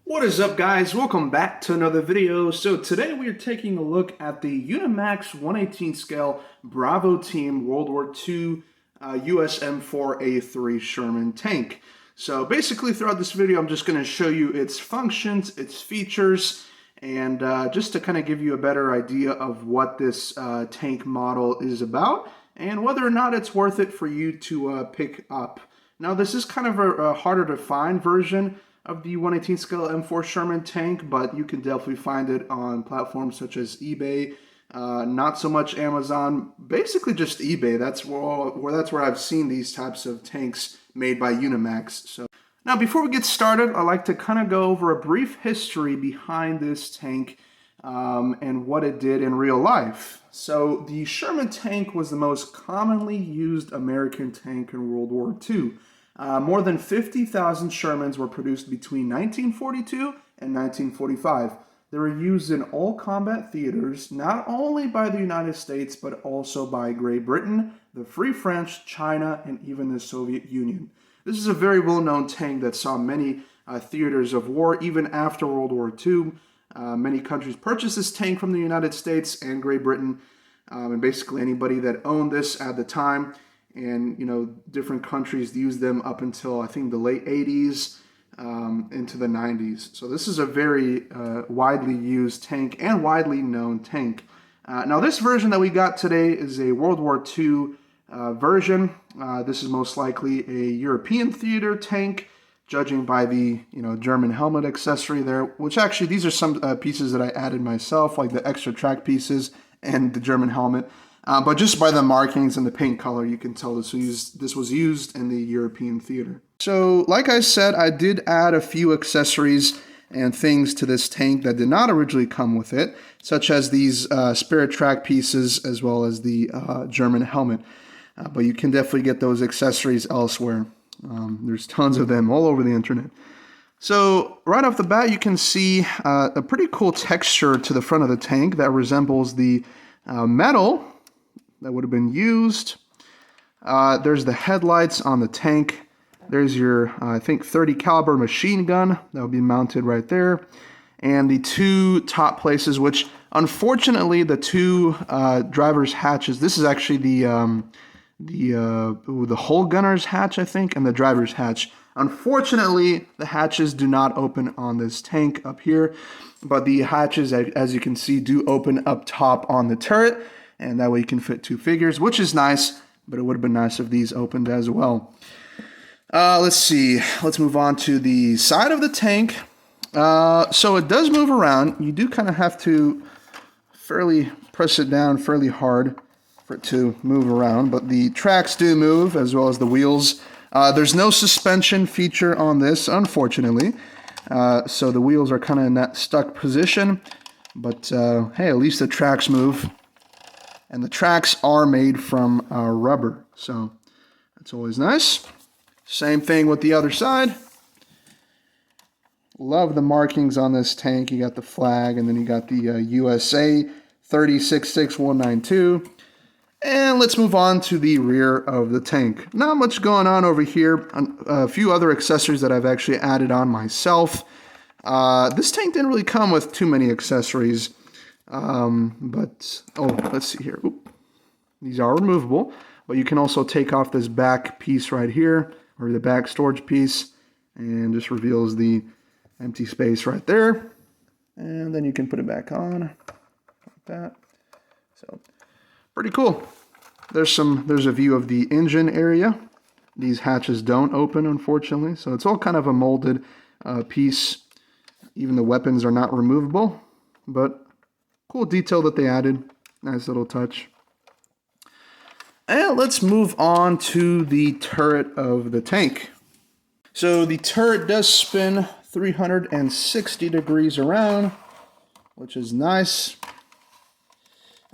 What is up, guys? Welcome back to another video. So today we are taking a look at the Unimax 118 scale Bravo Team World War II US M4A3 Sherman tank. So basically throughout this video I'm just going to show you its functions, its features, and just to kind of give you a better idea of what this tank model is about and whether or not it's worth it for you to pick up. Now this is kind of a harder to find version of the 118 scale M4 Sherman tank, but you can definitely find it on platforms such as eBay, not so much Amazon, basically just eBay. That's where I've seen these types of tanks made by Unimax. So now before we get started, I'd like to kind of go over a brief history behind this tank and what it did in real life. So the Sherman tank was the most commonly used American tank in World War II. More than 50,000 Shermans were produced between 1942 and 1945. They were used in all combat theaters, not only by the United States, but also by Great Britain, the Free French, China, and even the Soviet Union. This is a very well-known tank that saw many theaters of war, even after World War II. Many countries purchased this tank from the United States and Great Britain, and basically anybody that owned this at the time. And, different countries used them up until, I think, the late 80s into the 90s. So this is a very widely used tank and widely known tank. Now, this version that we got today is a World War II version. This is most likely a European theater tank, judging by the, German helmet accessory there, which actually, these are some pieces that I added myself, like the extra track pieces and the German helmet. But just by the markings and the paint color, you can tell this was used in the European theater. So, like I said, I did add a few accessories and things to this tank that did not originally come with it, such as these spare track pieces as well as the German helmet. But you can definitely get those accessories elsewhere. There's tons of them all over the internet. So, right off the bat, you can see a pretty cool texture to the front of the tank that resembles the metal that would have been used. There's the headlights on the tank. There's your, I think, 30 caliber machine gun that will be mounted right there. And the two top places, which unfortunately the two driver's hatches, this is actually the hull gunner's hatch, I think, and the driver's hatch. Unfortunately, the hatches do not open on this tank up here, but the hatches, as you can see, do open up top on the turret. And that way you can fit two figures, which is nice, but it would have been nice if these opened as well. Let's see. Let's move on to the side of the tank. So it does move around. You do kind of have to press it down fairly hard for it to move around, but the tracks do move as well as the wheels. There's no suspension feature on this, unfortunately. So the wheels are kind of in that stuck position, but hey, at least the tracks move. And the tracks are made from rubber, so that's always nice. Same thing with the other side. Love the markings on this tank. You got the flag, and then you got the USA 3066192. And let's move on to the rear of the tank. Not much going on over here. A few other accessories that I've actually added on myself. This tank didn't really come with too many accessories. Let's see here. Oop. These are removable, but you can also take off this back piece right here, or the back storage piece, and just reveals the empty space right there. And then you can put it back on like that. So pretty cool. There's a view of the engine area. These hatches don't open, unfortunately, so it's all kind of a molded piece. Even the weapons are not removable, but cool detail that they added. Nice little touch. And let's move on to the turret of the tank. So the turret does spin 360 degrees around, which is nice.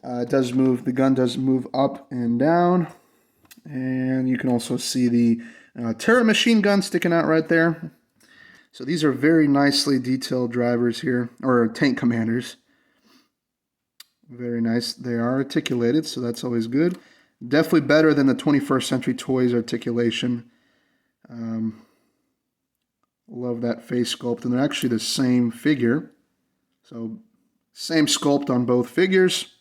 It does move, the gun does move up and down. And you can also see the turret machine gun sticking out right there. So these are very nicely detailed drivers here, or tank commanders. Very nice. They are articulated, so that's always good. Definitely better than the 21st Century Toys articulation. Love that face sculpt, and they're actually the same figure. So same sculpt on both figures.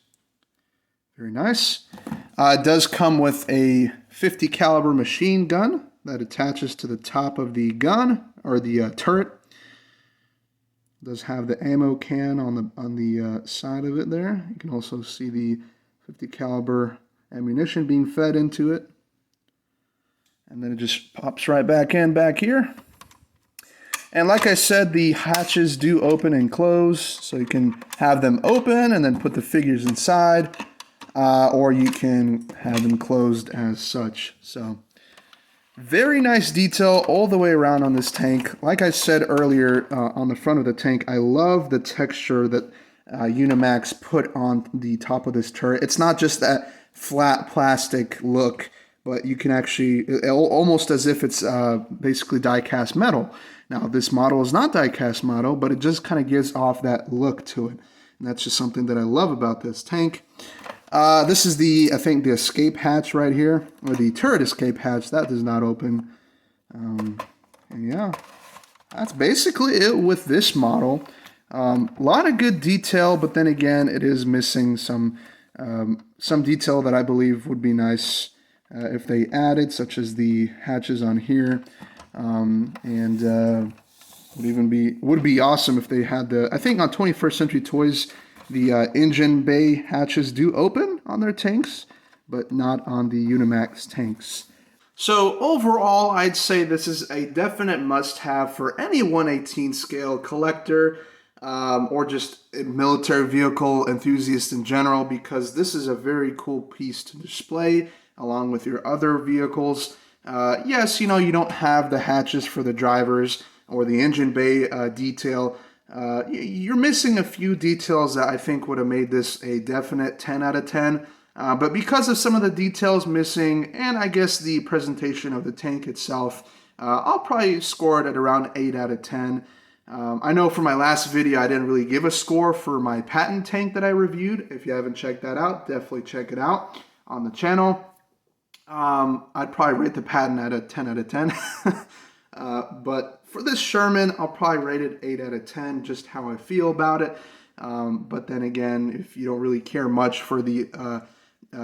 Very nice. It does come with a 50 caliber machine gun that attaches to the top of the gun, or the turret. It does have the ammo can on the side of it there. You can also see the 50 caliber ammunition being fed into it. And then it just pops right back in back here. And like I said, the hatches do open and close, so you can have them open and then put the figures inside, or you can have them closed as such. So very nice detail all the way around on this tank. Like I said earlier, on the front of the tank, I love the texture that Unimax put on the top of this turret. It's not just that flat plastic look, but you can actually, almost as if it's basically die-cast metal. Now, this model is not die-cast metal, but it just kind of gives off that look to it. And that's just something that I love about this tank. This is I think the escape hatch right here, or the turret escape hatch. That does not open. And yeah, that's basically it with this model. A lot of good detail, but then again, it is missing some detail that I believe would be nice if they added, such as the hatches on here. Would be awesome if they had I think on 21st Century Toys, the engine bay hatches do open on their tanks, but not on the Unimax tanks. So overall, I'd say this is a definite must-have for any 1/18 scale collector, or just a military vehicle enthusiast in general, because this is a very cool piece to display along with your other vehicles. Yes, you know, you don't have the hatches for the drivers or the engine bay detail. You're missing a few details that I think would have made this a definite 10 out of 10. But because of some of the details missing, and I guess the presentation of the tank itself, I'll probably score it at around 8 out of 10. I know for my last video, I didn't really give a score for my patent tank that I reviewed. If you haven't checked that out, definitely check it out on the channel. I'd probably rate the patent at a 10 out of 10. But for this Sherman, I'll probably rate it 8 out of 10, just how I feel about it. But then again, if you don't really care much for the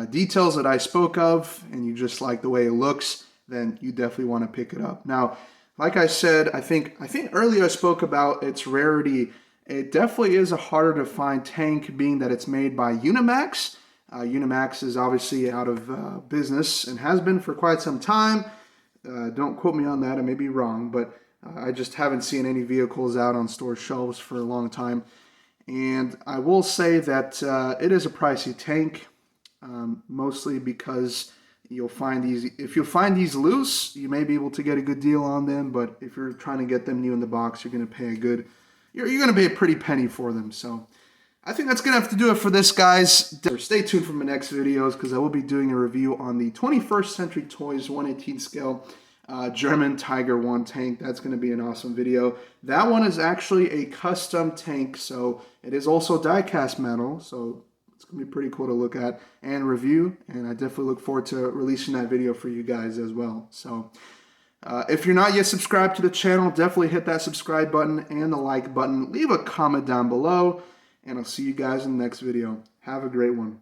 details that I spoke of, and you just like the way it looks, then you definitely want to pick it up. Now, like I said, I think earlier I spoke about its rarity. It definitely is a harder to find tank, being that it's made by Unimax. Unimax is obviously out of business and has been for quite some time. Don't quote me on that, I may be wrong, but I just haven't seen any vehicles out on store shelves for a long time. And I will say that it is a pricey tank, mostly because you'll find if you find these loose, you may be able to get a good deal on them, but if you're trying to get them new in the box, you're going to pay you're going to pay a pretty penny for them. So I think that's going to have to do it for this, guys. Stay tuned for my next videos, because I will be doing a review on the 21st Century Toys 1/18 scale German Tiger 1 tank. That's going to be an awesome video. That one is actually a custom tank, so it is also die-cast metal, so it's going to be pretty cool to look at and review, and I definitely look forward to releasing that video for you guys as well. So if you're not yet subscribed to the channel, definitely hit that subscribe button and the like button. Leave a comment down below, and I'll see you guys in the next video. Have a great one.